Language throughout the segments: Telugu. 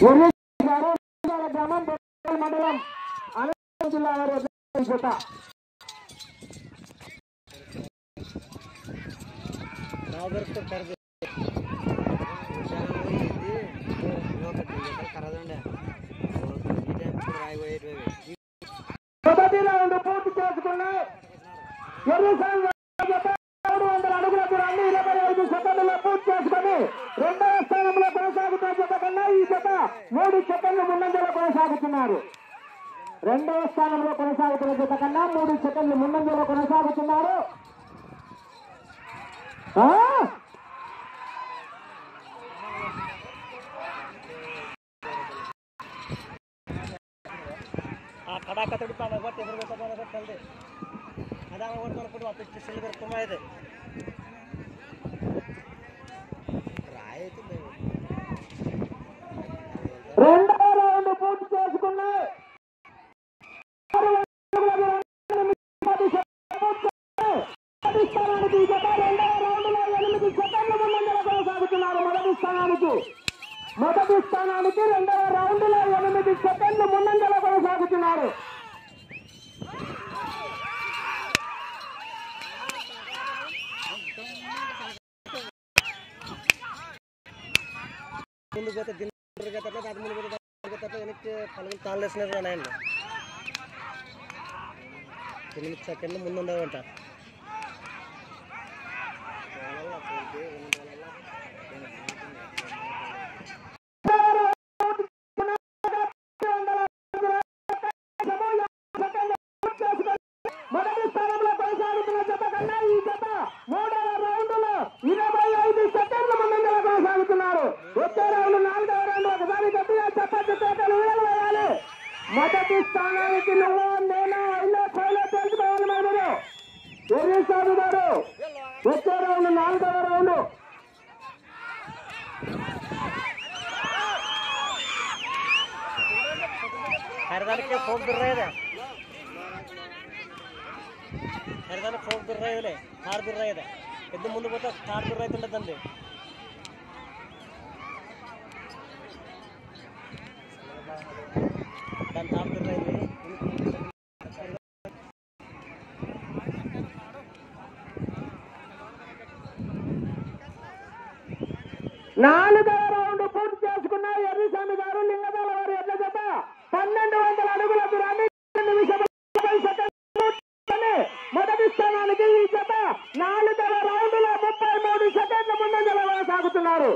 గ్రామం మండలం అనంతపురం జిల్లా వారి జత. మొదటి రౌండ్ పూర్తి చేసుకున్నాయి. 300 అడుగుల దూరాన్ని 25 సెకండ్లలో పూర్తి చేసుకుని రెండవ స్థానంలో కొనసాగుతున్న జత కన్నా ఈ జత 3 సెకండ్లు ముందంజలో కొనసాగుతున్నారు. రెండవ స్థానంలో కొనసాగుతున్న జత కన్నా 3 సెకండ్లు ముందంజలో కొనసాగుతున్నారు. ಕಡಾಕತಡಿ ಪಾಡಗೊಟ್ಟು ಎದುರು ಗೊತ್ತಾಗತ್ತೆ ಅದಾಗ ಓಟ್ ಮಾಡ್ಕೊಂಡು ವಾಪಸ್ ಸಿಲ್ವರ್ ತುಂಬ ಇದೆ రెండవ రౌండ్ పూర్తి చేసుకున్నాయి. స్థానానికి ఈ జత రెండవ రౌండ్ లో 8 సెకండ్ల ముందంజలో కొనసాగుతున్నారు. మొదటి స్థానానికి రెండవ రౌండ్ లో 8 సెకండ్లు ముందంజలో కొనసాగుతున్నారు. ముందు పోతే దిల్లుగా తప్ప అది ముందు పోతే తప్ప వెనక్కి పలుగులు తాళేసినారు ఆయన 8 సెకండ్లు ముందుండవంట. మొదటి స్థానంలో కొనసాగుతున్న జత కన్నా ఈ జత మూడవ రౌండ్ లో 25 సెకండ్ల ముందంజలో కొనసాగుతున్నారు. వచ్చే రౌండ్ 4వ రౌండ్ ఒకసారి గట్టిగా చెప్పచ్చు చేతలు వేయాలి. మొదటి స్థానానికి నువ్వు నేను అయినా కోలో తెలుసుకోవాలి. మీరు ఎర్రిసాగు గారు వచ్చే రౌండ్ 4వ రౌండ్ హరిదానికి ఫోక్ బిర్రాయిదే హరిదానికి ఫోక్ బిర్రాయిలే కార్ బిర్రాయిదే పెద్ద ముందు పోతే కార్ బిర్రాయితుండదండి. దాని కార్ బిర్రాయిది 4వ రౌండ్ పూర్తి చేసుకున్నారు. ఎర్రిస్వామి గారు లింగదాల వారి ఎడ్ల జత 1200 అడుగుల దూరాన్ని 2 నిమిషాల 30 సెకండ్లు. మొదటి స్థానానికి ఈ జత 4వ రౌండ్ లో 33 సెకండ్ల ముందంజలో కొనసాగుతున్నారు.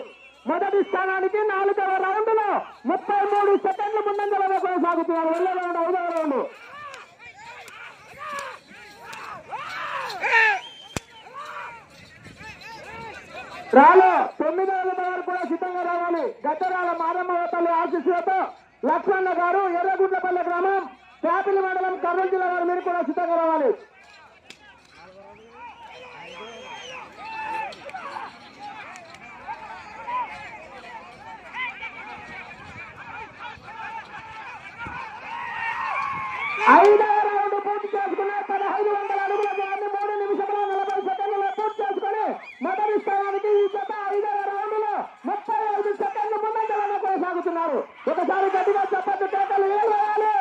మొదటి స్థానానికి 4వ రౌండ్ లో 33 సెకండ్ల ముందంజలో కొనసాగుతున్నారు. రెండవ రౌండ్ 5వ రౌండ్ రాలో 9వ వారు కూడా సిద్ధంగా రావాలి. గద్దరాల మారమ్మ తల్లి ఆశీస్సులతో లక్ష్మణ గారు ఎర్రగుడ్లపల్లె గ్రామం చేపల్లి మండలం కర్నూలు జిల్లా వారు మీరు కూడా సిద్ధంగా రావాలి. ఐదవ రౌండ్ పూర్తి చేసుకున్న 1500 అడుగుల దూరాన్ని 3 నిమిషాల 40 సెకండ్లలో పూర్తి చేసుకుని మొదటి స్థానానికి ఈ జత 5వ రౌండ్ లో 35 సెకండ్లు ముందంజలో కొనసాగుతున్నారు. ఒకసారి గట్టిగా చెప్పద్దు కేకలు వేయాలి.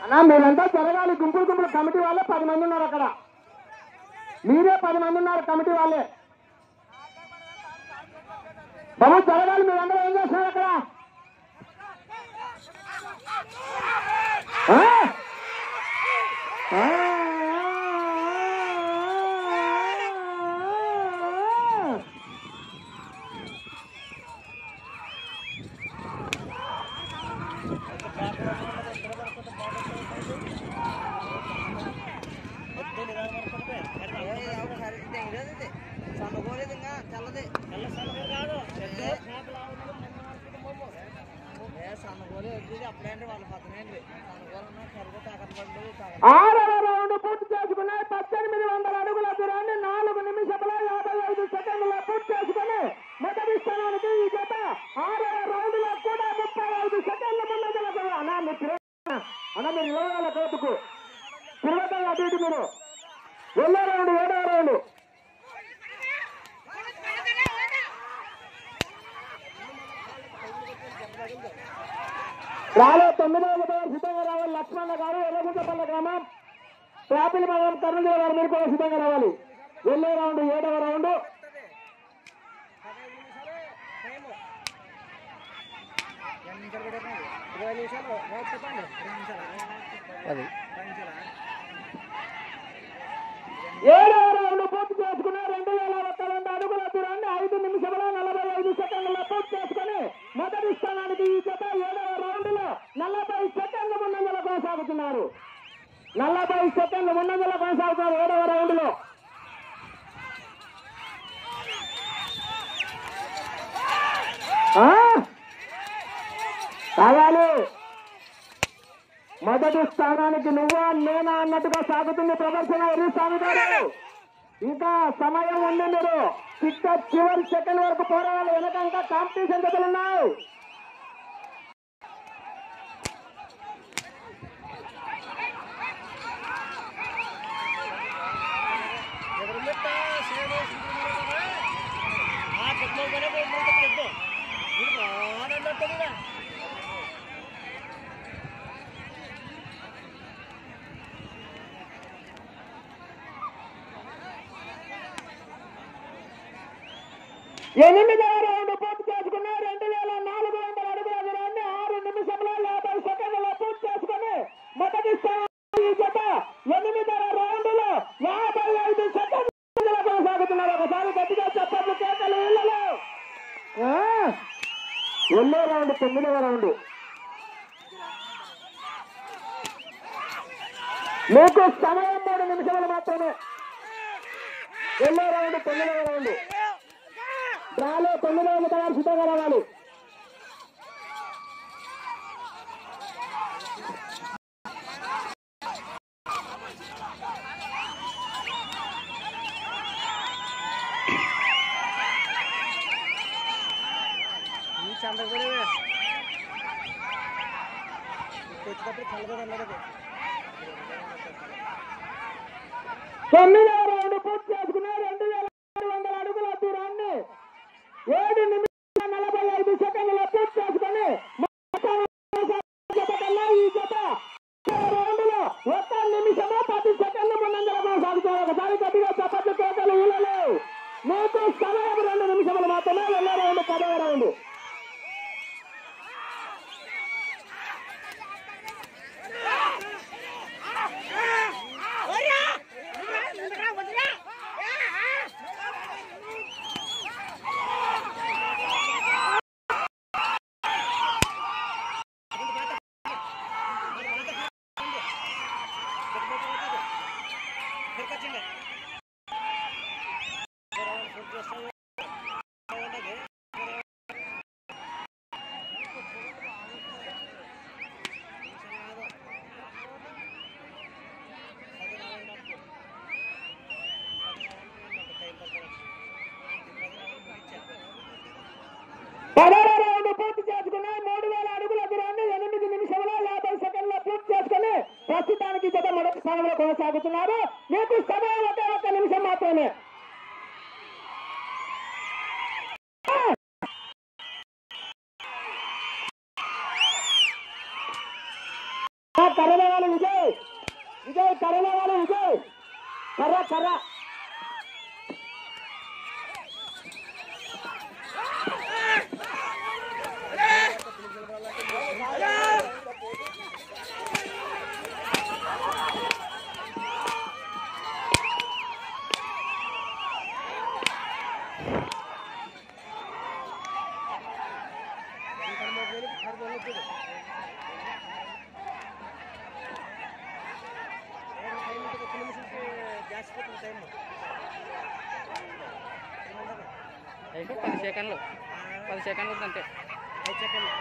అన్నా మీరంతా జరగాలి. గుంపులు కమిటీ వాళ్ళే 10 మంది ఉన్నారు అక్కడ. మీరే 10 మంది ఉన్నారు కమిటీ వాళ్ళే. బాబు జరగాలి. మీరందరూ ఏం చేస్తున్నారు అక్కడ? ఆరవ రౌండ్ పూర్తి చేసుకున్నాయి. 1800 అడుగుల దూరాన్ని 4 నిమిషాల 55 సెకండ్లలో పూర్తి చేసుకుని మొదటి స్థానానికి ఈ జత 6వ రౌండ్ లో కూడా 35 సెకండ్ల ఇటు మీరు. వెళ్ళే రౌండ్ 7వ రౌండ్. రాలో 9వ సిద్ధంగా రావాలి. లక్ష్మణ గారు ఎర్రగుంటపల్లి గ్రామం ట్రాపిల్ మండలం కర్నూలు జిల్లా వారు మీరు కూడా సిద్ధంగా రావాలి. వెళ్ళే రౌండ్ 7వ రౌండ్. ఏడవ రౌండ్ పూర్తి చేసుకుని 2102 అడుగుల దూరాన్ని 5 నిమిషముల 45 సెకండ్ల పూర్తి చేసుకుని మొదటి స్థానానికి ఈ జత 7వ రౌండ్ లో 40 సెకండ్ల ముందంజలో కొనసాగుతున్నారు. 40 సెకండ్ల ముందంజలో కొనసాగుతున్నారు 7వ రౌండ్ లో. కావాలి మొదటి స్థానానికి నువ్వా నేనా అన్నట్టుగా సాగుతుంది ప్రదర్శన. ఎర్రస్వామి గారు ఇంకా సమయం ఉంది. మీరు చివరి సెకండ్ వరకు పోరాడాలి. వెనక ఇంకా కాంపిటీషన్ జతలు ఉన్నాయి. ఎనిమిదవ రౌండ్ పూర్తి చేసుకుని 2400 అడుగుల దూరాన్ని 6 నిమిషముల 50 సెకండ్ల పూర్తి చేసుకుని మొదటి స్థానం జత 8వ రౌండ్ లో 55 సెకండ్ల కొనసాగుతున్నారు. ఒకసారి గట్టిగా చెప్పట్లు కేకలు ఇళ్ళలో. ఎన్నో రౌండ్ 9వ రౌండ్. మీకు సమయం 3 నిమిషాలు మాత్రమే. ఎన్నో రౌండ్ 9వ రౌండ్. డ్రాలో 9వ తయారు సిద్ధంగా రావాలి. తొమ్మిదవ రౌండ్ పూర్తి చేసుకున్న 2600 అడుగుల దూరాన్ని 7 నిమిషాల 45 సెకండ్ల పూర్తి చేసుకుని ఈ జత రౌండ్ లో 1 నిమిషము 10 సెకండ్ల ముందంజలో కొనసాగుతున్నారు. ఒకసారి గట్టిగా చప్పట్లు కేకలు ఊళ్ళలో. మీకు సమయం 2 నిమిషములు మాత్రమే. వెళ్ళే రౌండ్ 10వ రౌండ్. పూర్తి చేసుకుని 3000 అడుగుల దూరాన్ని 8 నిమిషాల 50 సెకండ్ల పూర్తి చేసుకుని ప్రస్తుతానికి జత మొదటి స్థానంలో కొనసాగుతున్నారు. మీకు సమయం 1 నిమిషం మాత్రమే. కర్రవాళ్ళు విజయ్ కర్రవాళ్ళు విజయ్ కర్ర అయితే 10 సెకండ్లు అంతే. 5 సెకండ్లు